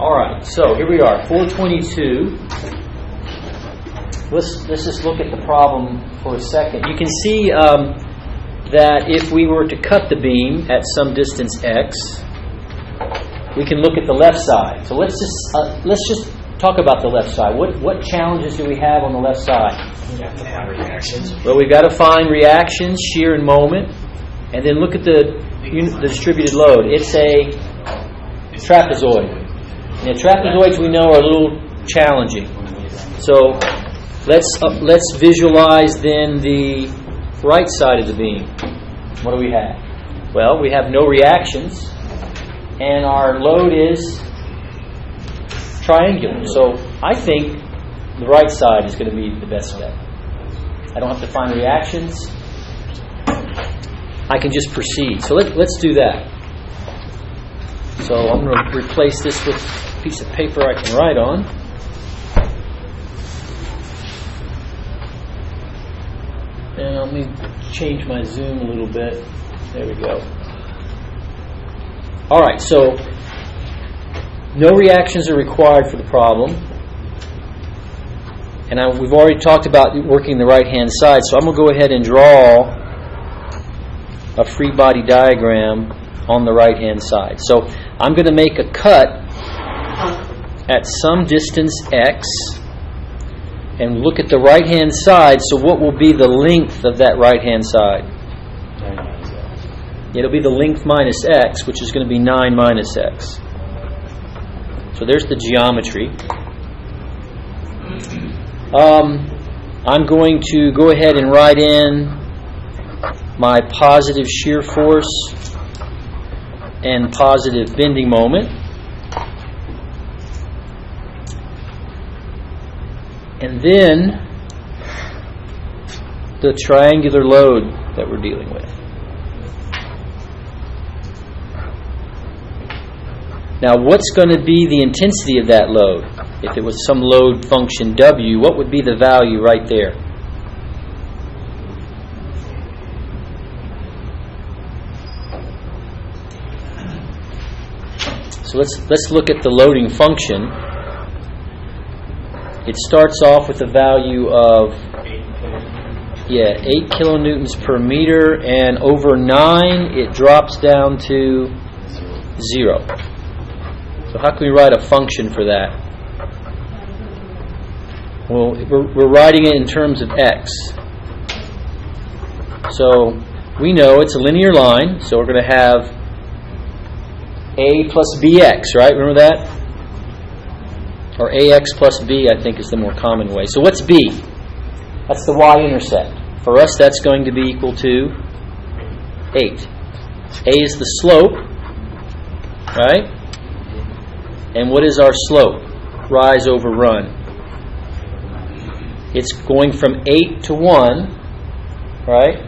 All right, so here we are, 422. Let's just look at the problem for a second. You can see that if we were to cut the beam at some distance x, we can look at the left side. So let's just talk about the left side. What challenges do we have on the left side? You have to find reactions. Well, we've got to find reactions, shear and moment, and then look at the distributed load. It's a trapezoid. Now, trapezoids we know are a little challenging. So let's visualize then the right side of the beam. What do we have? Well, we have no reactions, and our load is triangular. So I think the right side is going to be the best bet. I don't have to find reactions. I can just proceed. So let's do that. So I'm going to replace this with a piece of paper I can write on. And let me change my zoom a little bit. There we go. All right, so no reactions are required for the problem. And we've already talked about working the right-hand side, so I'm going to go ahead and draw a free body diagram on the right-hand side. So I'm going to make a cut at some distance x and look at the right-hand side. So what will be the length of that right-hand side? It'll be the length minus x, which is going to be 9 minus x. So there's the geometry. I'm going to go ahead and write in my positive shear force and positive bending moment. And then the triangular load that we're dealing with. Now, what's going to be the intensity of that load? If it was some load function W, what would be the value right there? So let's look at the loading function. It starts off with a value of 8 kilonewtons per meter, and over 9 it drops down to 0. So how can we write a function for that? Well, we're writing it in terms of x. So we know it's a linear line, so we're going to have a plus bx, right? Remember that? Or ax plus b, I think, is the more common way. So what's b? That's the y-intercept. For us, that's going to be equal to 8. A is the slope, right? And what is our slope? Rise over run. It's going from 8 to 1, right?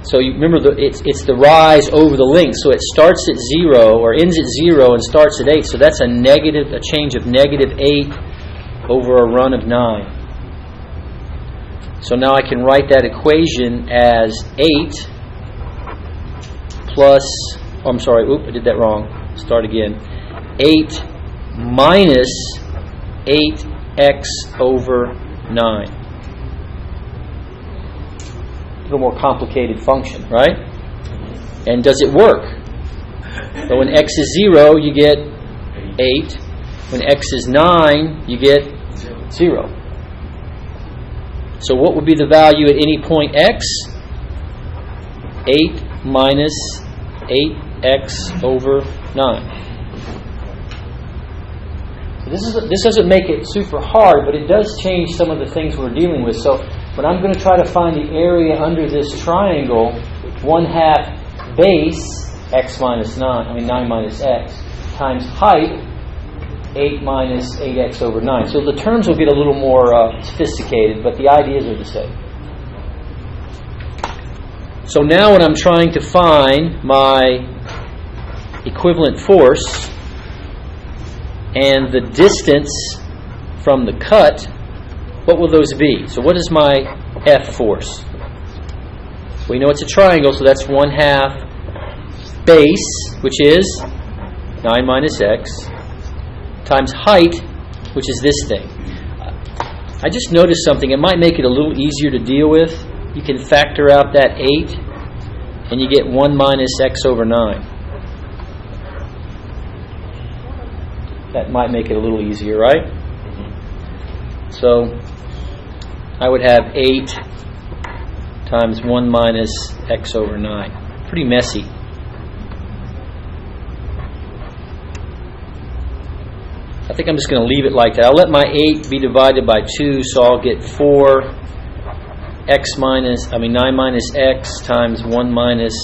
So you remember, it's the rise over the length. So it starts at 0 or ends at 0 and starts at 8. So that's a change of negative 8 over a run of 9. So now I can write that equation as 8 plus, I did that wrong. Start again. 8 minus 8x over 9. A little more complicated function, right? And does it work? So when x is 0, you get 8. When x is 9, you get 0. So what would be the value at any point x? 8 minus 8x over 9. This doesn't make it super hard, but it does change some of the things we're dealing with. So when I'm going to try to find the area under this triangle, 1/2 base, x minus 9 minus x, times height, 8 minus 8x over 9. So the terms will get a little more sophisticated, but the ideas are the same. So now when I'm trying to find my equivalent force and the distance from the cut, what will those be? So what is my F force? We know it's a triangle, so that's 1/2 base, which is 9 minus x, times height, which is this thing. I just noticed something. It might make it a little easier to deal with. You can factor out that 8, and you get 1 minus x over 9. That might make it a little easier, right? So I would have 8 times 1 minus x over 9. Pretty messy. I think I'm just going to leave it like that. I'll let my 8 be divided by 2, so I'll get 9 minus x times 1 minus.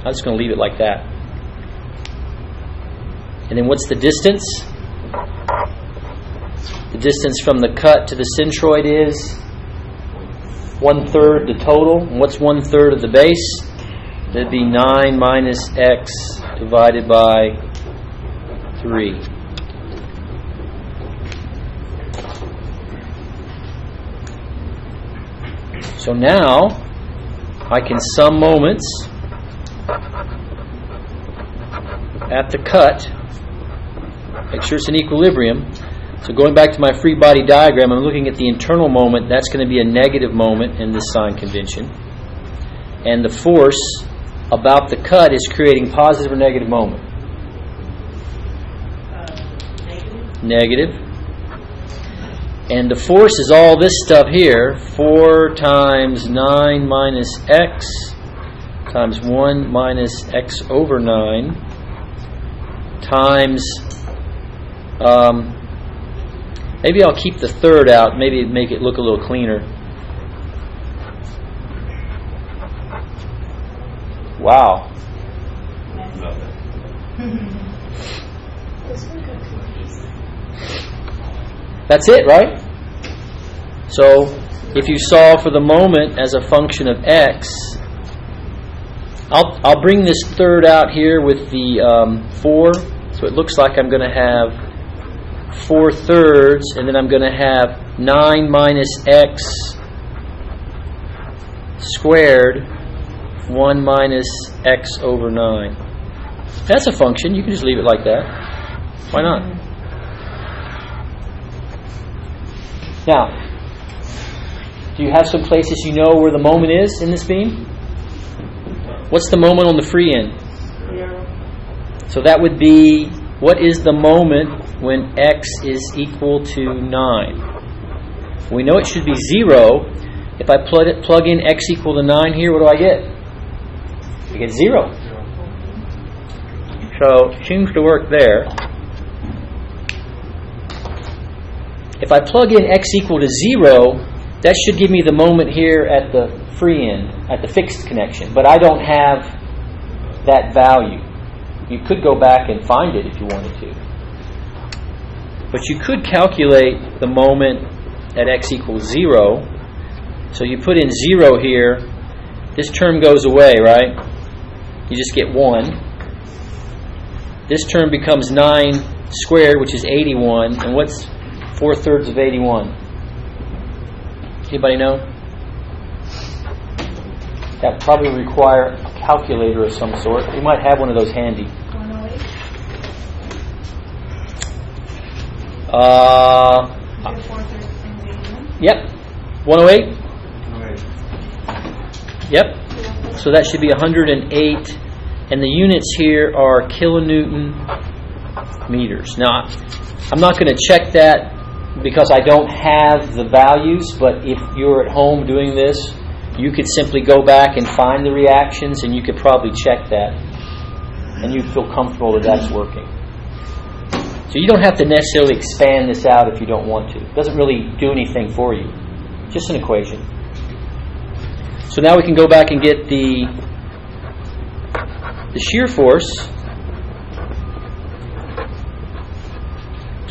I'm just going to leave it like that. And then what's the distance? The distance from the cut to the centroid is 1/3 the total. And what's 1/3 of the base? That'd be 9 minus x divided by 3. So now I can sum moments at the cut. Make sure it's in equilibrium. So going back to my free body diagram, I'm looking at the internal moment. That's going to be a negative moment in this sign convention. And the force about the cut is creating positive or negative moment? Negative. And the force is all this stuff here. 4 times 9 minus x times 1 minus x over 9 times... maybe I'll keep the third out. Maybe make it look a little cleaner. Wow. That's it, right? So if you solve for the moment as a function of x, I'll bring this third out here with the 4. So it looks like I'm going to have 4/3, and then I'm going to have 9 minus x squared 1 minus x over 9. That's a function. You can just leave it like that. Why not? Now, do you have some places you know where the moment is in this beam? What's the moment on the free end? 0. So that would be, what is the moment when x is equal to 9? We know it should be 0. If I plug in x equal to 9 here, what do I get? I get 0. So it seems to work there. If I plug in x equal to 0, that should give me the moment here at the free end, at the fixed connection. But I don't have that value. You could go back and find it if you wanted to. But you could calculate the moment at x equals 0. So you put in 0 here. This term goes away, right? You just get 1. This term becomes 9 squared, which is 81. And what's 4/3 of 81? Anybody know? That probably would require a calculator of some sort. You might have one of those handy. 108? Yep. 108? Yep. So that should be 108. And the units here are kilonewton meters. Now, I'm not going to check that because I don't have the values, but if you're at home doing this, you could simply go back and find the reactions, and you could probably check that, and you'd feel comfortable that that's working. So you don't have to necessarily expand this out if you don't want to. It doesn't really do anything for you. Just an equation. So now we can go back and get the shear force.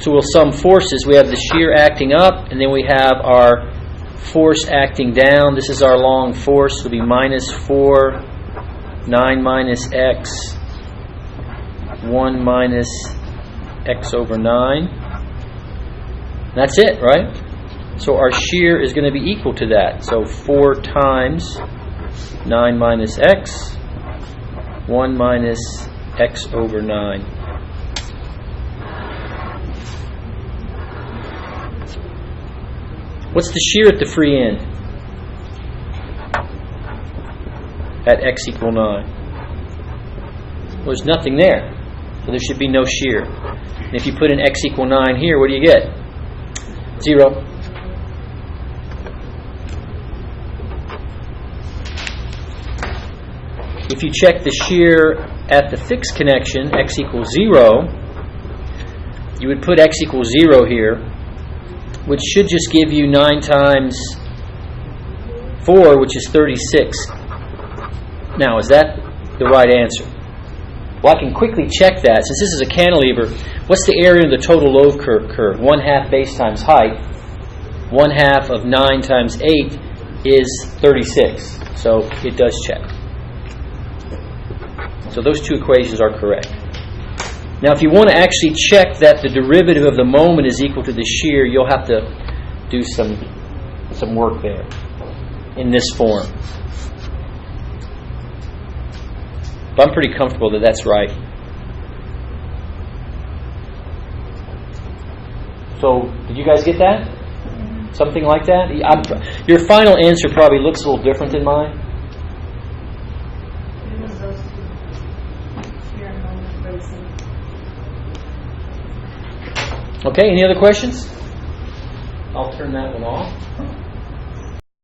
So we'll sum forces. We have the shear acting up, and then we have our force acting down. This is our long force. It'll be minus 4, 9 minus x, 1 minus x over 9. That's it, right? So our shear is going to be equal to that. So 4 times 9 minus x, 1 minus x over 9. What's the shear at the free end? At x equal 9. Well, there's nothing there. So there should be no shear. And if you put in x equal 9 here, what do you get? 0. If you check the shear at the fixed connection, x equals 0, you would put x equals 0 here, which should just give you 9 times 4, which is 36. Now, is that the right answer? Well, I can quickly check that. Since this is a cantilever, what's the area of the total load curve? 1/2 base times height. 1/2 of 9 times 8 is 36. So it does check. So those two equations are correct. Now, if you want to actually check that the derivative of the moment is equal to the shear, you'll have to do some work there in this form. But I'm pretty comfortable that that's right. So, did you guys get that? Something like that? Your final answer probably looks a little different than mine. Okay, any other questions? I'll turn that one off.